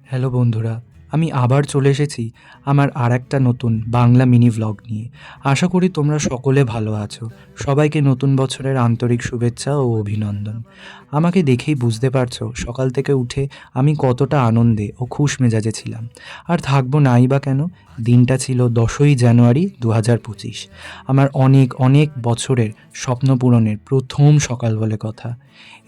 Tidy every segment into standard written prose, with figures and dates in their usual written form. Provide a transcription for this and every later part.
Hello বন্ধুরা, আমি আবার চলে এসেছি আমার আরেকটা নতুন বাংলা মিনি ভ্লগ নিয়ে। আশা করি তোমরা সকলে ভালো আছো। সবাইকে নতুন বছরের আন্তরিক শুভেচ্ছা ও অভিনন্দন। আমাকে দেখেই বুঝতে পারছো সকাল থেকে উঠে আমি কতটা আনন্দে ও খুশ মেজাজে ছিলাম। আর থাকবো নাই বা কেন? দিনটা ছিল 10ই জানুয়ারি 2025। আমার অনেক অনেক বছরের স্বপ্ন পূরণের প্রথম সকাল বলে কথা।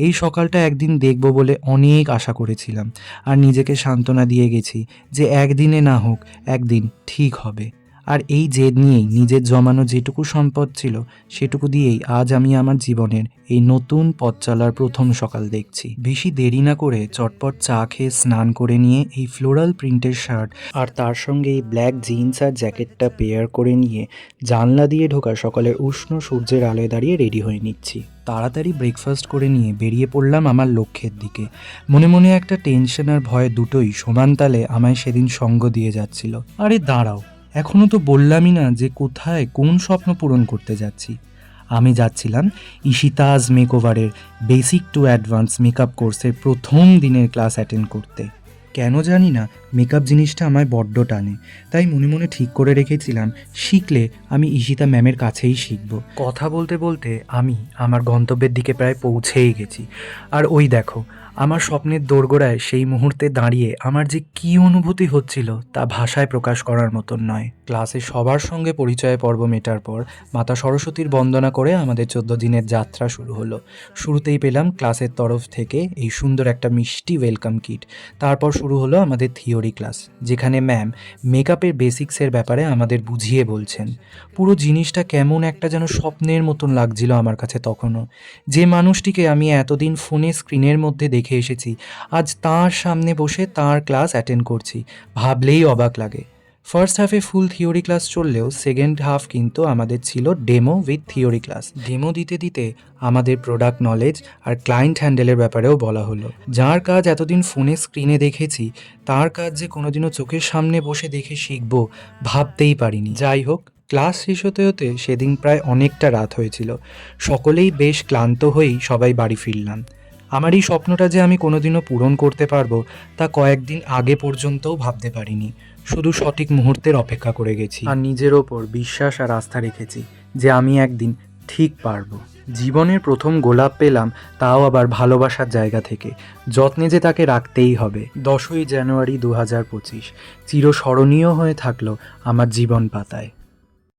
এই সকালটা একদিন দেখব বলে অনেক আশা করেছিলাম, আর নিজেকে সান্ত্বনা দিয়ে গেছি যে একদিনে না হোক একদিন ঠিক হবে। আর এই জেদ নিয়েই নিজের জমানো যেটুকু সম্পদ ছিল সেটুকু দিয়েই আজ আমি আমার জীবনের এই নতুন পথ চলার প্রথম সকাল দেখছি। বেশি দেরি না করে চটপট চা খেয়ে স্নান করে নিয়ে এই ফ্লোরাল প্রিন্টের শার্ট আর তার সঙ্গে এই ব্ল্যাক জিন্স আর জ্যাকেটটা পেয়ার করে নিয়ে জানলা দিয়ে ঢোকা সকালের উষ্ণ সূর্যের আলোয় দাঁড়িয়ে রেডি হয়ে নিচ্ছি। তাড়াতাড়ি ব্রেকফাস্ট করে নিয়ে বেরিয়ে পড়লাম আমার লক্ষ্যের দিকে। মনে মনে একটা টেনশন আর ভয় দুটোই সমান তালে আমায় সেদিন সঙ্গ দিয়ে যাচ্ছিল। আরে দাঁড়াও, এখনো তো বললামই না যে কোথায় কোন স্বপ্ন পূরণ করতে যাচ্ছি। আমি যাচ্ছিলাম ঈশিতাজ মেকওভারের বেসিক টু অ্যাডভান্স মেকআপ কোর্সের প্রথম দিনের ক্লাস অ্যাটেন্ড করতে। কেন জানি না মেকআপ জিনিসটা আমায় বড্ড টানে, তাই মনে মনে ঠিক করে রেখেছিলাম শিখলে আমি ঈশিতা ম্যামের কাছেই শিখব। কথা বলতে বলতে আমি আমার গন্তব্যের দিকে প্রায় পৌঁছেই গেছি। আর ওই দেখো, আমার স্বপ্নের দোরগোড়ায় সেই মুহূর্তে দাঁড়িয়ে আমার যে কী অনুভূতি হচ্ছিল তা ভাষায় প্রকাশ করার মতন নয়। ক্লাসে সবার সঙ্গে পরিচয় পর্ব মেটার পর মাতা সরস্বতীর বন্দনা করে আমাদের 14 দিনের যাত্রা শুরু হলো। শুরুতেই পেলাম ক্লাসের তরফ থেকে এই সুন্দর একটা মিষ্টি ওয়েলকাম কিট। তারপর শুরু হলো আমাদের থিওরি ক্লাস, যেখানে ম্যাম মেকআপের বেসিক্সের ব্যাপারে আমাদের বুঝিয়ে বলছেন। পুরো জিনিসটা কেমন একটা যেন স্বপ্নের মতন লাগছিল আমার কাছে তখনও। যে মানুষটিকে আমি এতদিন ফোনে স্ক্রিনের মধ্যে দেখে এসেছি, আজ তার সামনে বসে তার ক্লাস অ্যাটেন্ড করছি, ভাবলেই অবাক লাগে। ফার্স্ট হাফে ফুল থিওরি ক্লাস চললেও সেকেন্ড হাফ কিন্তু আমাদের ছিল demo with theory class. Demo দিতে দিতে আমাদের প্রোডাক্ট নলেজ আর ক্লায়েন্ট হ্যান্ডেলের ব্যাপারেও বলা হলো। যার কাজ এতদিন ফোনে স্ক্রিনে দেখেছি, তার কাজ যে কোনোদিনও চোখের সামনে বসে দেখে শিখব ভাবতেই পারিনি। যাই হোক, ক্লাস শেষ হতে হতে সেদিন প্রায় অনেকটা রাত হয়েছিল। সকলেই বেশ ক্লান্ত হয়েই সবাই বাড়ি ফিরলাম। আমার এই স্বপ্নটা যে আমি কোনোদিনও পূরণ করতে পারবো তা কয়েকদিন আগে পর্যন্তও ভাবতে পারিনি। শুধু সঠিক মুহূর্তের অপেক্ষা করে গেছি আর নিজের ওপর বিশ্বাস আর আস্থা রেখেছি যে আমি একদিন ঠিক পারবো। জীবনের প্রথম গোলাপ পেলাম, তাও আবার ভালোবাসার জায়গা থেকে। যত্নে যে তাকে রাখতেই হবে। 10ই জানুয়ারি 2025 চিরস্মরণীয় হয়ে থাকলো আমার জীবন পাতায়।